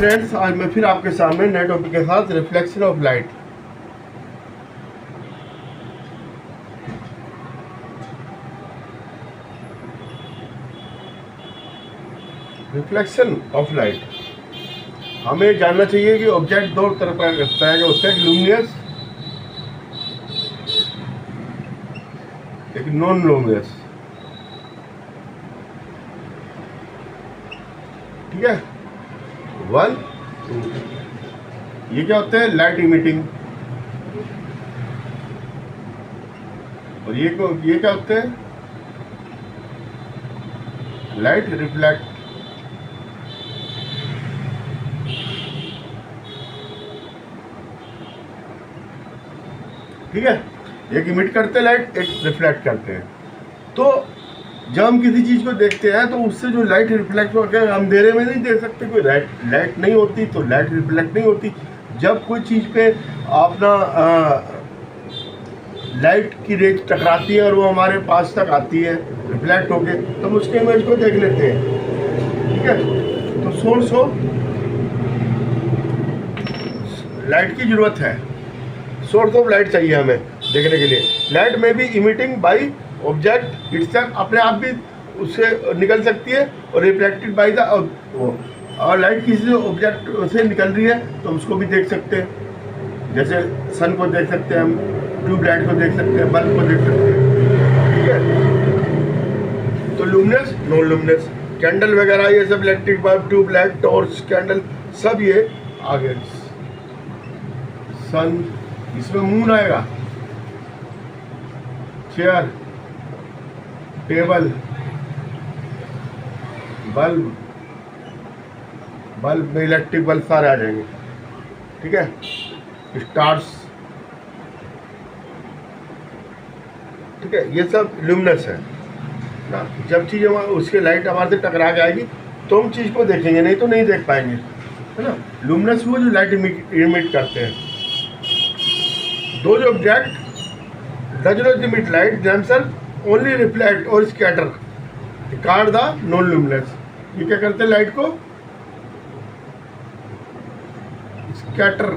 Friends, आज मैं फिर आपके सामने नए टॉपिक के साथ reflection of light. Reflection of light, हमें जानना चाहिए कि ऑब्जेक्ट दो तरह के होता है, लुमिनस, एक नॉन लुमिनस। ठीक है, 1 2, ये क्या होते हैं? Light emitting. और ये क्या होते हैं? Light reflect. ठीक है, एक इमिट करते हैं लाइट, एक रिफ्लेक्ट करते हैं। तो जब हम किसी चीज़ को देखते हैं तो उससे जो लाइट रिफ्लेक्ट होकर अंधेरे में नहीं देख सकते, कोई लाइट नहीं होती तो लाइट रिफ्लेक्ट नहीं होती। जब कोई चीज़ पे अपना लाइट की रेज टकराती है और वो हमारे पास तक आती है रिफ्लेक्ट होके, तो हम उसके इमेज को देख लेते हैं। ठीक है, तो सोर्स ऑफ लाइट की जरूरत है, सोर्स ऑफ लाइट चाहिए हमें देखने के लिए। लाइट में भी इमिटिंग बाई ऑब्जेक्ट इटसेल्फ, अपने आप भी उससे निकल सकती है, और रिफ्लेक्टेड बाई द, और लाइट किसी ऑब्जेक्ट से निकल रही है तो उसको भी देख सकते हैं, जैसे सन को देख सकते हैं हम, ट्यूबलाइट को देख सकते हैं, बल्ब को देख सकते हैं। ठीक है, तो लुमिनस, नॉन लुमिनस, कैंडल वगैरह ये सब, electric bulb, tube light, torch, candle, सब ये आ गए। सन, इसमें मून आएगा, चेयर, टेबल, बल्ब में इलेक्ट्रिक बल्ब सारे आ जाएंगे। ठीक है, स्टार्स। ठीक है, ये सब लुमिनस है ना। जब चीज़ उसके लाइट हमारे से टकरा के आएगी तो हम चीज़ को देखेंगे, नहीं तो नहीं देख पाएंगे, है ना। लुमिनस वो जो लाइट इमिट करते हैं। दो जो object does not emit light themselves only reflect or scatter regard the non luminous। ये क्या करते हैं? लाइट को स्कैटर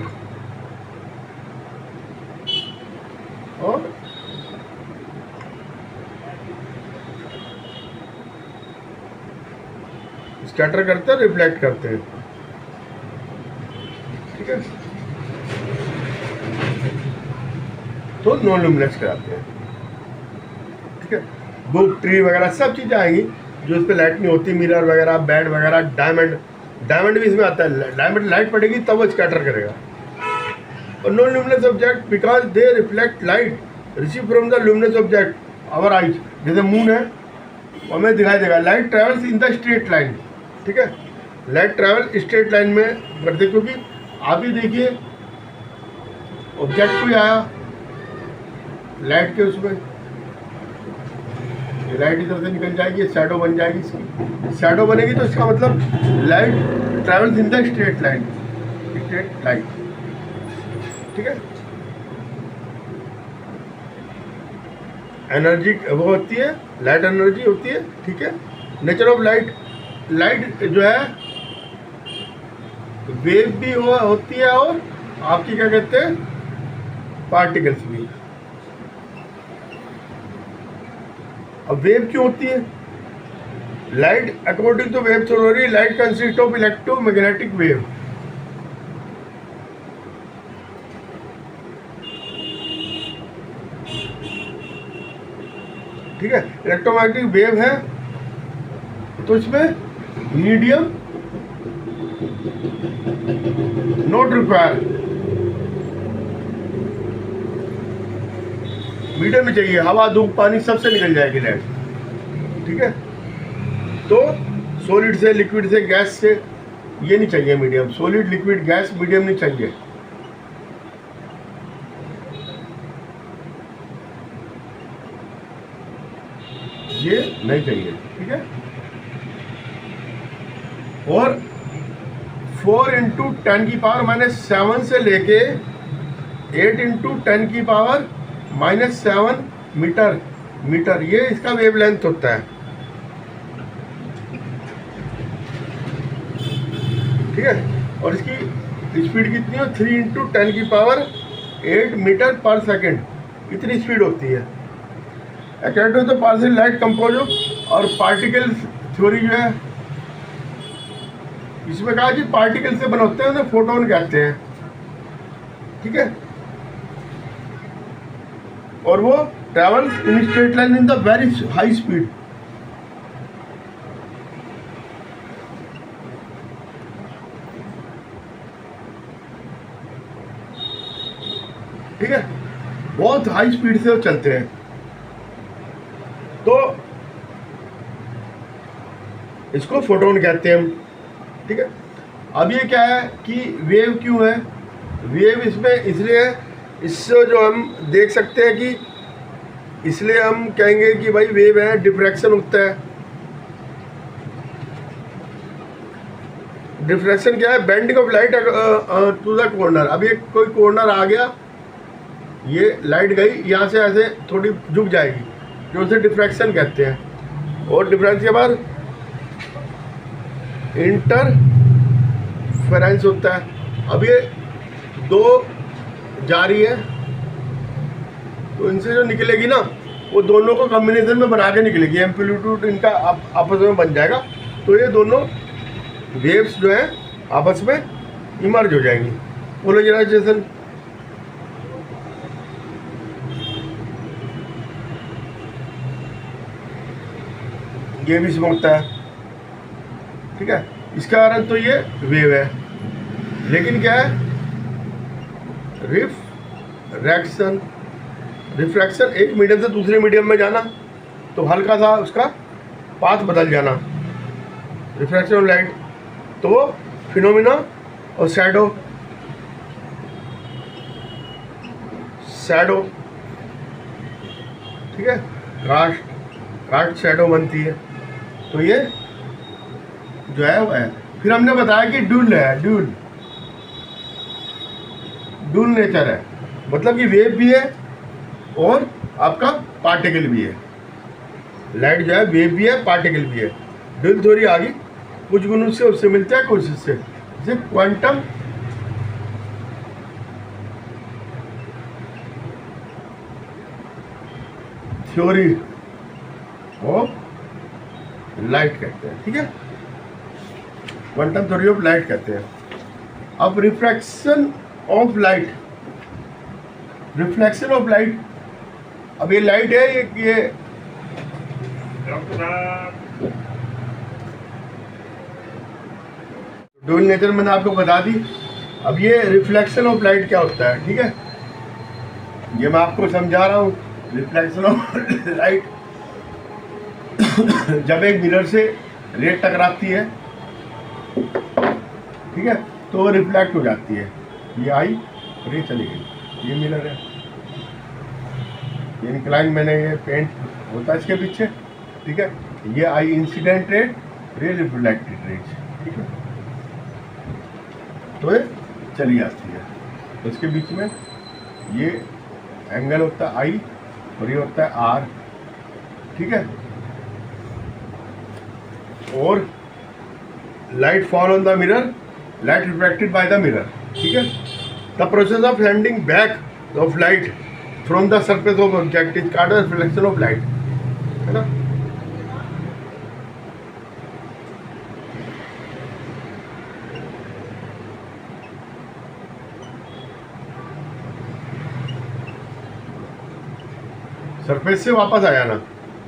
और स्कैटर करते हैं, रिफ्लेक्ट करते हैं। ठीक है, तो नॉन लुमिनस कराते हैं। ठीक है, बुक, ट्री वगैरह सब चीज़ें आएंगी जो इस पर लाइट नहीं होती, मिरर वगैरह, बेड वगैरह, डायमंड भी इसमें आता है। डायमंड लाइट पड़ेगी तब वो स्कैटर करेगा। और non luminous object because they reflect light receive from the luminous object our eyes. जैसे मून है, हमें दिखाई देगा light travels in the straight line. ठीक है, लाइट ट्रेवल स्ट्रेट लाइन में करते, क्योंकि आप ही देखिए ऑब्जेक्ट कोई आया लाइट के, उसमें लाइट इधर से निकल जाएगी, शैडो बन जाएगी, इसकी शैडो बनेगी तो इसका मतलब light travels in the straight line. ठीक है, एनर्जी वो होती है, लाइट एनर्जी होती है। ठीक है, नेचर ऑफ लाइट, लाइट जो है वेव भी होती है, और आपकी क्या कहते हैं, पार्टिकल्स भी। अब वेव क्यों होती है? Light according to wave theory, light consist of electromagnetic wave. ठीक है, इलेक्ट्रोमैग्नेटिक वेव है तो इसमें मीडियम नॉट रिक्वायर, मीडियम में चाहिए, हवा, धूप, पानी सबसे निकल जाएगी लाइट। ठीक है, तो सॉलिड से, लिक्विड से, गैस से ये नहीं चाहिए medium. Solid, liquid, gas, medium नहीं चाहिए। ये नहीं चाहिए। ठीक है, और 4 × 10⁻⁻7 से लेके 8 × 10⁻⁻7 मीटर ये इसका वेवलेंथ होता है। ठीक है, और इसकी स्पीड कितनी है 3 × 10⁸ मीटर पर सेकेंड, इतनी स्पीड होती है। According to the partial light compose और पार्टिकल थ्योरी जो है, इसमें कहा कि पार्टिकल से बनते हैं, उन्हें फोटोन कहते हैं, ठीक है। और वो travels in straight line in the very high speed. ठीक है, बहुत हाई स्पीड से वो चलते हैं। तो इसको फोटोन कहते हैं हम, ठीक है। अब ये क्या है कि वेव क्यों है, वेव इसमें इसलिए है, इससे जो हम देख सकते हैं कि इसलिए हम कहेंगे कि भाई वेव है, डिफ्रैक्शन होता है। डिफ्रैक्शन क्या है, bending of light to the corner. अब ये कोई कॉर्नर आ गया, ये लाइट गई यहाँ से, ऐसे थोड़ी झुक जाएगी, जो उसे डिफ्रैक्शन कहते हैं। और डिफ्रैक्शन के बाद इंटरफेरेंस होता है। अब ये दो जा रही है, तो इनसे जो निकलेगी ना, वो दोनों को कॉम्बिनेशन में बना के निकलेगी, एम्पलीट्यूड इनका आपस में बन जाएगा। तो ये दोनों वेव्स जो है आपस में इमर्ज हो जाएंगी। पोलराइजेशन, ये भी इसमें होता है, ठीक है। इसका कारण तो ये वेव है, लेकिन क्या है, रिफ्रैक्शन। रिफ्रैक्शन एक मीडियम से दूसरे मीडियम में जाना, तो हल्का सा उसका पाथ बदल जाना, रिफ्रैक्शन ऑफ लाइट। तो वो फिनोमिना और शैडो ठीक है, कास्ट शैडो बनती है। तो ये जो है वो है। फिर हमने बताया कि ड्यूल है, ड्यूल नेचर है, मतलब कि वेव भी है और आपका पार्टिकल भी है। लाइट जो है वेव भी है, पार्टिकल भी है। ड्यूल थ्योरी आ गई, कुछ गुण उससे मिलते हैं, कुछ इससे। जैसे क्वांटम थ्योरी ऑफ लाइट कहते हैं, ठीक है, क्वांटम थ्योरी ऑफ लाइट कहते हैं। अब रिफ्रैक्शन ऑफ लाइट, अब ये लाइट है, ये ड्यूल नेचर मैंने आपको बता दी। अब ये रिफ्लेक्शन ऑफ लाइट क्या होता है, ठीक है, ये मैं आपको समझा रहा हूँ। रिफ्लेक्शन ऑफ लाइट, जब एक मिरर से रे टकराती है, ठीक है, तो रिफ्लेक्ट हो जाती है। ये आई, रे चली गई, ये मिरर है, ये इंक्लाइन मैंने ये पेंट होता है इसके पीछे, ठीक है। ये आई इंसिडेंट रे, रे रिफ्लेक्टेड रेज, ठीक है। तो ये चली जाती है, तो इसके बीच में ये एंगल होता है आई और ये होता है आर, ठीक है। और light fall on the mirror, light reflected by the mirror, ठीक है। The process of sending back of light from the surface of object is called reflection of light, है ना। सरफेस से वापस आ जाना,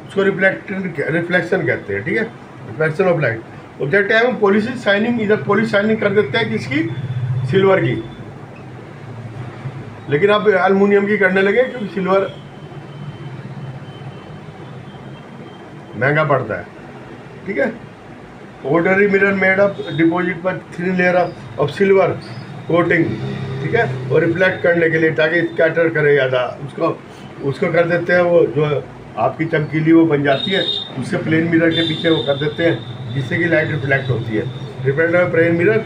उसको रिफ्लेक्शन कहते हैं, ठीक है, रिफ्लेक्शन ऑफ लाइट। ऑब्जेक्ट है हम पॉलिश शाइनिंग, इधर पॉलिश शाइनिंग कर देते हैं किसकी, सिल्वर की, लेकिन अब एल्युमिनियम की करने लगे क्योंकि सिल्वर महंगा पड़ता है, ठीक है। Ordinary mirror made up deposit पर thin layer of silver coating, ठीक है, और रिफ्लेक्ट करने के लिए, ताकि स्कैटर करे ज़्यादा, उसको कर देते हैं, वो जो आपकी चमकीली वो बन जाती है, उससे प्लेन मिरर के पीछे वो कर देते हैं, जिससे कि लाइट रिफ्लेक्ट होती है। रिफ्लेक्ट में प्लेन मिरर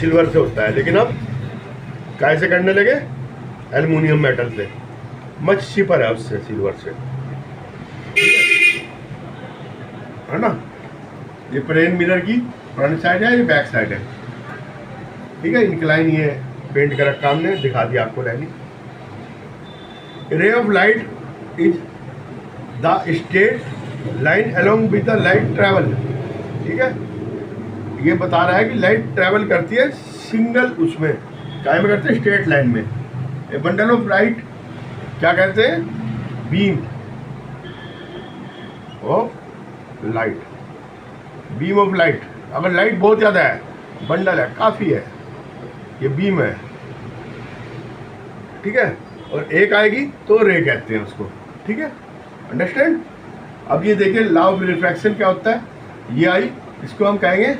सिल्वर से होता है, लेकिन अब कैसे करने लगे, एल्युमिनियम मेटल से, मच चीपर है उससे, सिल्वर से, है ना। ये प्लेन मिरर की फ्रंट साइड है, ये बैक साइड है, ठीक है। इंक्लाइन ये पेंट कर रखा हमने, दिखा दिया आपको line. Ray of light is the straight line along with the light travel, ठीक है। ये बता रहा है कि लाइट ट्रैवल करती है सिंगल उसमें, क्या में करते हैं, स्ट्रेट लाइन में। ए बंडल ऑफ लाइट क्या कहते हैं, beam of light, beam of light. अगर लाइट बहुत ज़्यादा है, बंडल है, काफ़ी है, ये बीम है, ठीक है। और एक आएगी तो रे कहते हैं उसको, ठीक है, अंडरस्टैंड। अब ये देखिए लॉ ऑफ रिफ्रैक्शन क्या होता है, ये आई, इसको हम कहेंगे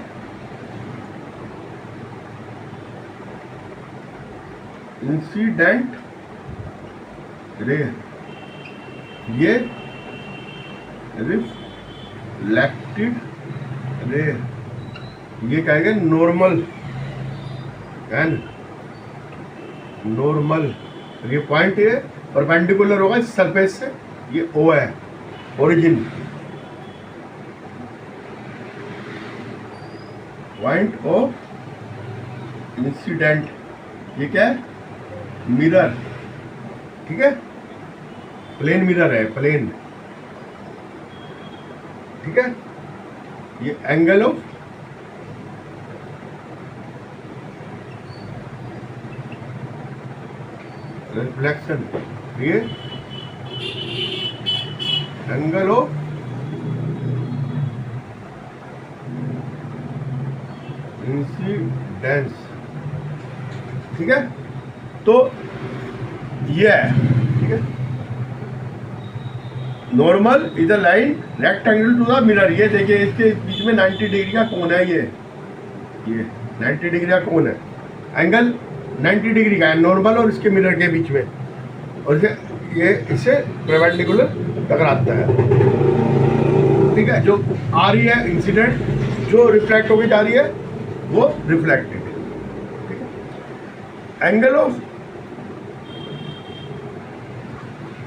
इंसिडेंट रे, ये रिफ्लेक्टेड रे, ये कहेंगे नॉर्मल एंड नॉर्मल। ये पॉइंट ये परपेंडिकुलर होगा इस सरफेस से, ये ओ है, ओरिजिन पॉइंट ऑफ इंसिडेंट। ये क्या है, मिरर, ठीक है, प्लेन मिरर है, प्लेन, ठीक है। ये एंगल ऑफ रिफ्लेक्शन, ये एंगल ऑफ इंसिडेंस, ठीक है। तो ये है, ठीक है, normal is the line rectangle to the mirror. ये देखिए इसके बीच में 90 डिग्री का कोण है, ये 90 डिग्री का कोण है, एंगल 90 डिग्री का है नॉर्मल और इसके मिरर के बीच में, और ये इससे परपेंडिकुलर टकराता है, ठीक है। जो आ रही है इंसिडेंट, जो रिफ्लेक्ट होकर जा रही है वो रिफ्लेक्टेड, ठीक है। एंगल ऑफ,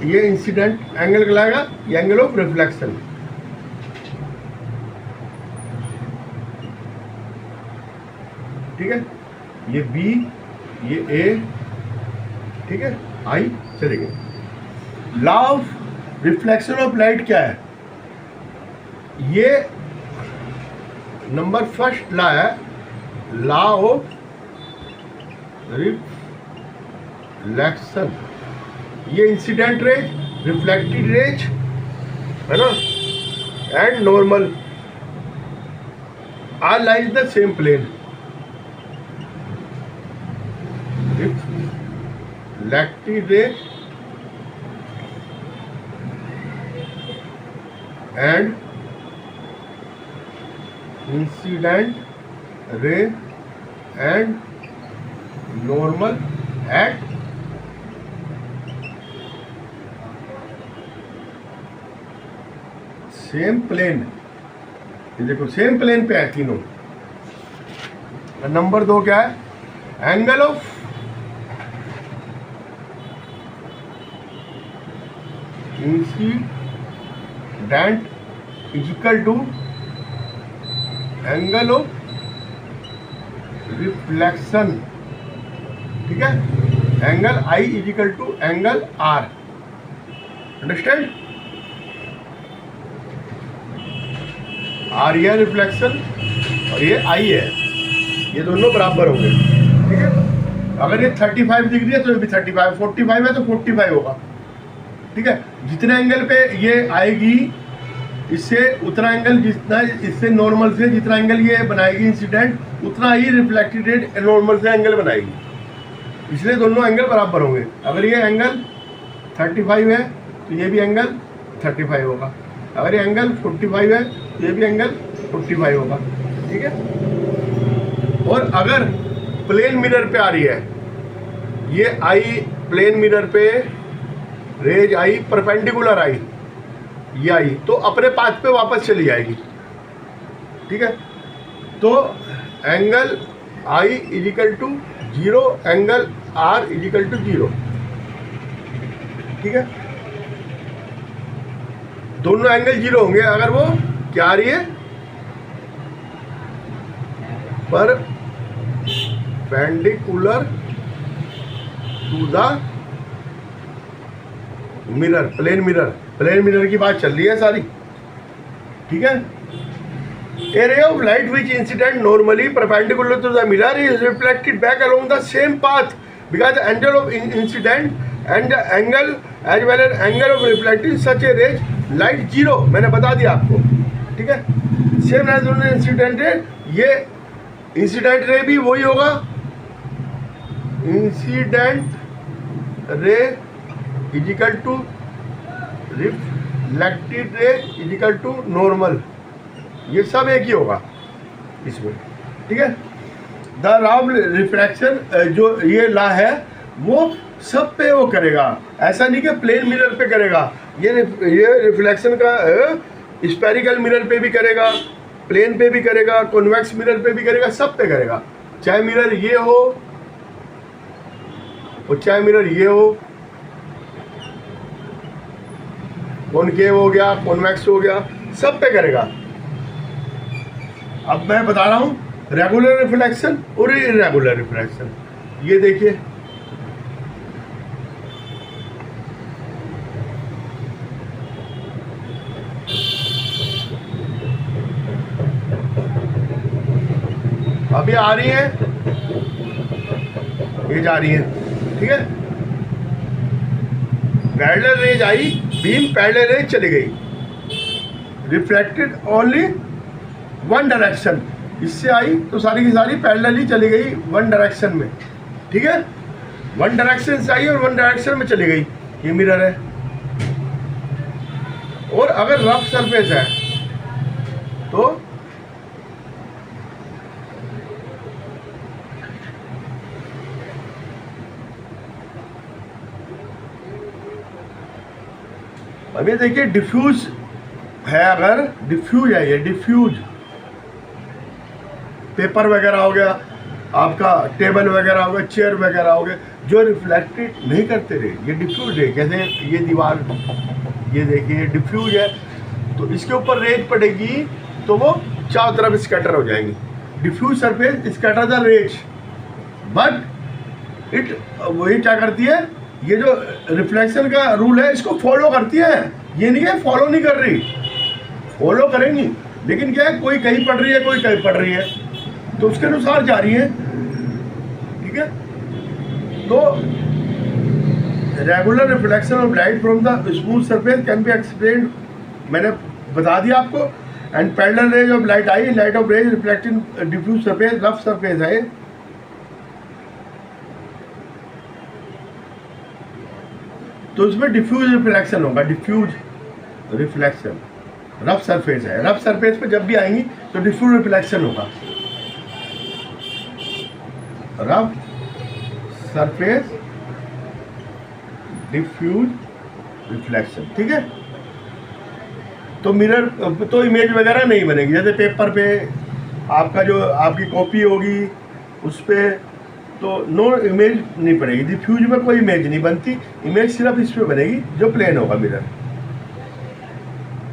ये इंसिडेंट एंगल कहलाएगा, ये एंगल ऑफ रिफ्लेक्शन, ठीक है। ये बी, ये ए, ठीक है, आई, चलेंगे। Law of reflection of light क्या है, ये नंबर फर्स्ट लॉ है, लॉ ऑफ रिफ्लेक्शन। ये इंसिडेंट रेज, रिफ्लेक्टेड रेज है ना, and normal are lies the same plane. Reflected rays and incident ray and normal at same plane. ये देखो same plane पे है तीनों। नंबर 2 क्या है, angle of incident is equal to angle of reflection, ठीक है। Angle I is equal to angle R, understand. R ये रिफ्लेक्शन और ये आई है, ये दोनों बराबर होंगे, ठीक है। अगर ये 35 डिग्री है तो ये भी 35, 45 है तो 45 होगा, ठीक है। जितने एंगल पे ये आएगी इससे उतना एंगल, जितना इससे नॉर्मल से जितना एंगल ये बनाएगी इंसिडेंट, उतना ही रिफ्लेक्टेड रेट नॉर्मल से एंगल बनाएगी, इसलिए दोनों एंगल बराबर होंगे। अगर ये एंगल 35 है तो ये भी एंगल 35 होगा, अगर ये एंगल 45 है तो ये भी एंगल 45 होगा, ठीक है। और अगर प्लेन मिरर पे आ रही है, ये आई प्लेन मिरर पे रेज आई परपेंडिकुलर आई, ये आई तो अपने पाथ पे वापस चली जाएगी, ठीक है। तो angle I is equal to 0, angle R is equal to 0, ठीक है। दोनों एंगल 0 होंगे अगर वो क्या आ रही है, perpendicular to the mirror, plane mirror की बात चल रही है सारी, ठीक है। A ray of light which incident normally perpendicular to the mirror is reflected back along the same path because the angle of incident and the angle as well as angle of reflecting such a ray light zero, मैंने बता दिया आपको, ठीक है। Same दोनों incident है, ये incident ray भी वही होगा, incident ray is equal to reflected ray is equal to normal, ये सब एक ही होगा इसमें, ठीक है। द रॉ रिफ्रैक्शन जो ये ला है वो सब पे वो करेगा, ऐसा नहीं कि प्लेन मिरर पे करेगा, ये रिफ्लेक्शन का स्फेरिकल मिरर पे भी करेगा, प्लेन पे भी करेगा, कॉन्वेक्स मिरर पे भी करेगा, सब पे करेगा, चाहे मिरर ये हो और चाहे मिरर ये हो, कॉनकेव हो गया, कॉन्वेक्स हो गया, सब पे करेगा। अब मैं बता रहा हूँ रेगुलर रिफ्लेक्शन और इरेगुलर रिफ्लेक्शन। ये देखिए, अभी आ रही है, ये जा रही है, ठीक है। पैरेलल रेज आई, बीम पैरेलल रेज चली गई, रिफ्लेक्टेड ओनली वन डायरेक्शन, इससे आई तो सारी की सारी पैरेलल ही चली गई वन डायरेक्शन में, ठीक है। वन डायरेक्शन से आई और वन डायरेक्शन में चली गई, ये मिरर है। और अगर रफ सरफेस है तो अभी देखिए डिफ्यूज है, अगर डिफ्यूज है, ये डिफ्यूज पेपर वगैरह हो गया, आपका टेबल वगैरह हो गया, चेयर वगैरह हो गए, जो रिफ्लेक्टेड नहीं करते रहे, ये डिफ्यूज है। जैसे ये दीवार, ये देखिए डिफ्यूज है, तो इसके ऊपर रेज पड़ेगी तो वो चारों तरफ स्कैटर हो जाएंगी। Diffuse surface scatter the rays, but it वही क्या करती है, ये जो रिफ्लेक्शन का रूल है इसको फॉलो करती है, ये नहीं है फॉलो नहीं कर रही, फॉलो करेंगी, लेकिन क्या है, कोई कहीं पड़ रही है, कोई कहीं पड़ रही है, तो उसके अनुसार जा रही है, ठीक है। तो regular reflection of light from the smooth surface can be explained, मैंने बता दिया आपको। And parallel rays of light I, light of rays reflecting diffuse surface, rough surface है, तो इसमें डिफ्यूज रिफ्लेक्शन होगा, डिफ्यूज रिफ्लेक्शन। रफ सरफेस है, rough surface पे जब भी आएंगी तो डिफ्यूज रिफ्लेक्शन होगा, रफ सरफेस डिफ्यूज रिफ्लेक्शन, ठीक है। तो मिरर तो इमेज वगैरह नहीं बनेगी, जैसे पेपर पे आपका जो आपकी कॉपी होगी उस पर तो नो इमेज नहीं पड़ेगी, डिफ्यूज में कोई इमेज नहीं बनती, इमेज सिर्फ इस पर बनेगी जो प्लेन होगा मिरर,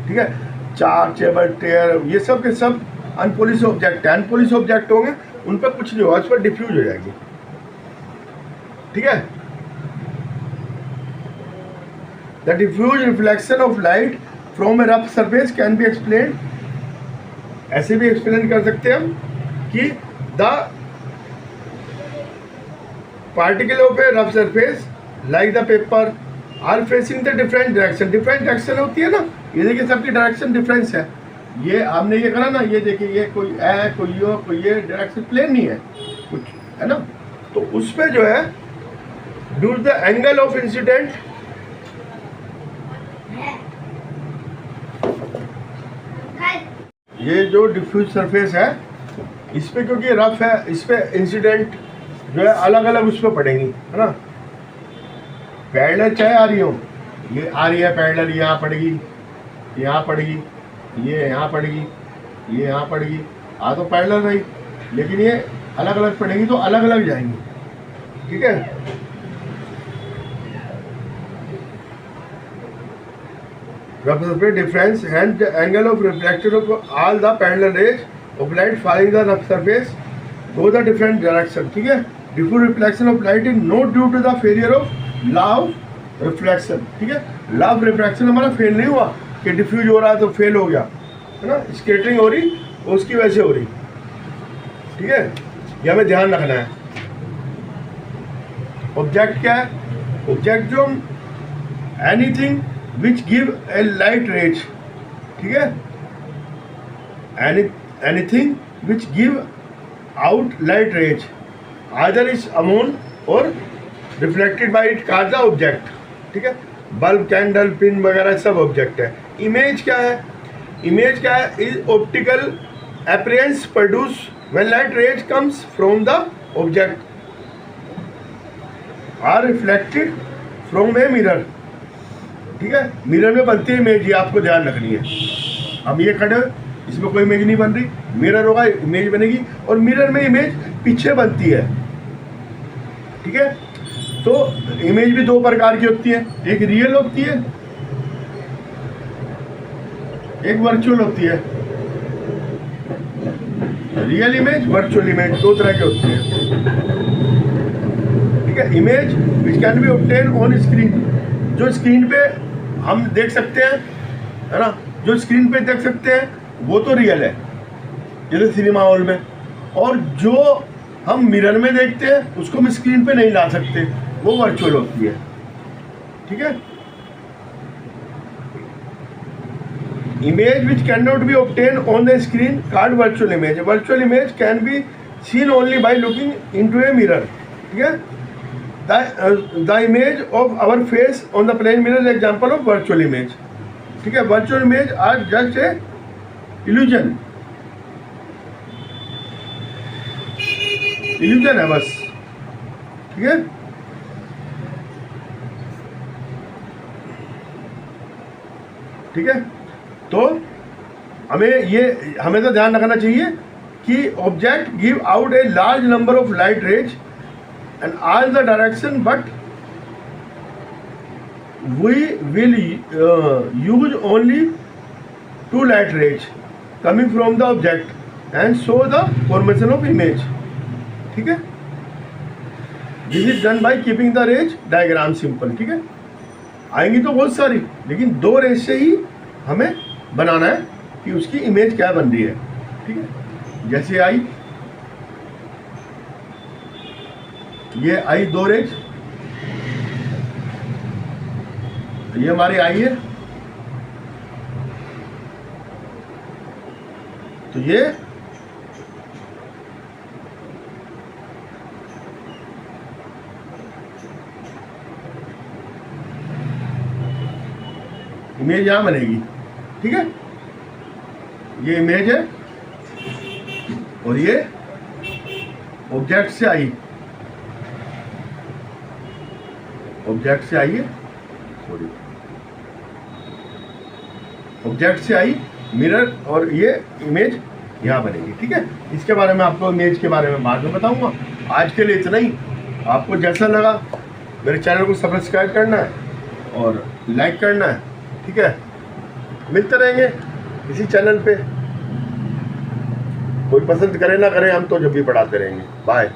ठीक है। चार टेबल टेयर ये सब के सब अनपोलिश ऑब्जेक्ट है, अनपोलिश ऑब्जेक्ट होंगे उन पर कुछ नहीं होगा, उस पर डिफ्यूज हो जाएगी, ठीक है। The diffuse reflection of light from a rough surface can be explain, ऐसे भी एक्सप्लेन कर सकते हैं हम कि the particle of a rough surface like the paper are facing the different direction, different direction होती है ना, ये देखिए सबकी डायरेक्शन डिफरेंस है, ये हमने ये करा ना, ये देखिए ये कोई है, कोई यो, कोई ये डायरेक्शन प्लेन नहीं है कुछ, है ना। तो उस पर जो है due to the angle of incident, ये जो डिफ्यूज सरफेस है इस पे क्योंकि रफ है, इस पे इंसिडेंट जो है अलग अलग उस पर पड़ेंगी, है ना। पैरेलल चाहे आ रही हो, ये आ रही है पैरेलल, यहाँ पड़ेगी, यहाँ पड़ेगी, ये यहाँ पड़ेगी, ये यहाँ पड़ेगी, आ तो पैरेलल रही, लेकिन ये अलग अलग पड़ेंगी तो अलग अलग जाएंगी, ठीक है। Rough surface difference and the angle of reflection of all the parallel rays of light falling the rough surface go the different direction, ठीक है। Diffuse reflection of light is not due to the failure of law of reflection, ठीक है। Law of reflection हमारा fail नहीं हुआ कि diffuse हो रहा है तो फेल हो गया, है ना, स्कैटरिंग हो रही उसकी वजह से हो रही, ठीक है। ये हमें ध्यान रखना है। ऑब्जेक्ट क्या है? ऑब्जेक्ट जो anything which give a light rays, ठीक है, anything which give out light rays either is अमोन और reflected by it called the object, ठीक है। बल्ब, कैंडल, पिन वगैरह सब ऑब्जेक्ट है। इमेज क्या है? इमेज क्या है? Is optical appearance produce when light rays comes from the object are reflected from a mirror, ठीक है। मिरर में बनती है इमेज, ये आपको ध्यान रखनी है। हम ये खड़े, इसमें कोई इमेज नहीं बन रही, मिरर होगा इमेज बनेगी, और मिरर में इमेज पीछे बनती है, ठीक है। तो इमेज भी दो प्रकार की होती है, एक रियल होती है, एक वर्चुअल होती है। रियल इमेज, वर्चुअल इमेज, दो तरह की होती है, ठीक है। Image which can be obtain on screen, जो स्क्रीन पे हम देख सकते हैं, है ना, जो स्क्रीन पे देख सकते हैं वो तो रियल है, जैसे सिनेमा हॉल में। और जो हम मिरर में देखते हैं उसको हम स्क्रीन पे नहीं ला सकते, वो वर्चुअल होती है, ठीक है। Image which can not be obtain on the screen called virtual image. Virtual image can be seen only by looking into a mirror, ठीक है। The image of our face on the plane mirror is example of virtual image, ठीक है। Virtual image are just a illusion, illusion है बस, ठीक है। ठीक है, तो हमें तो ध्यान रखना चाहिए कि object give out a large number of light rays and all the direction, but we will use only two light rays coming from the object and show the formation of image, ठीक है। This is done by keeping the rays diagram simple, ठीक है। आएंगी तो बहुत सारी, लेकिन दो रेज से ही हमें बनाना है कि उसकी इमेज क्या बन रही है, ठीक है। जैसे आई, ये आई दो रेज, ये हमारी आई है, तो ये इमेज यहां बनेगी, ठीक है। ये इमेज है और ये ऑब्जेक्ट से आई, ऑब्जेक्ट से आई है, सॉरी, ऑब्जेक्ट से आई मिरर, और ये इमेज यहाँ बनेगी, ठीक है। इसके बारे में आपको इमेज के बारे में बाद में बताऊंगा। आज के लिए इतना ही। आपको जैसा लगा मेरे चैनल को सब्सक्राइब करना है और लाइक करना है, ठीक है। मिलते रहेंगे इसी चैनल पे, कोई पसंद करे ना करे, हम तो जब भी पढ़ाते रहेंगे। बाय।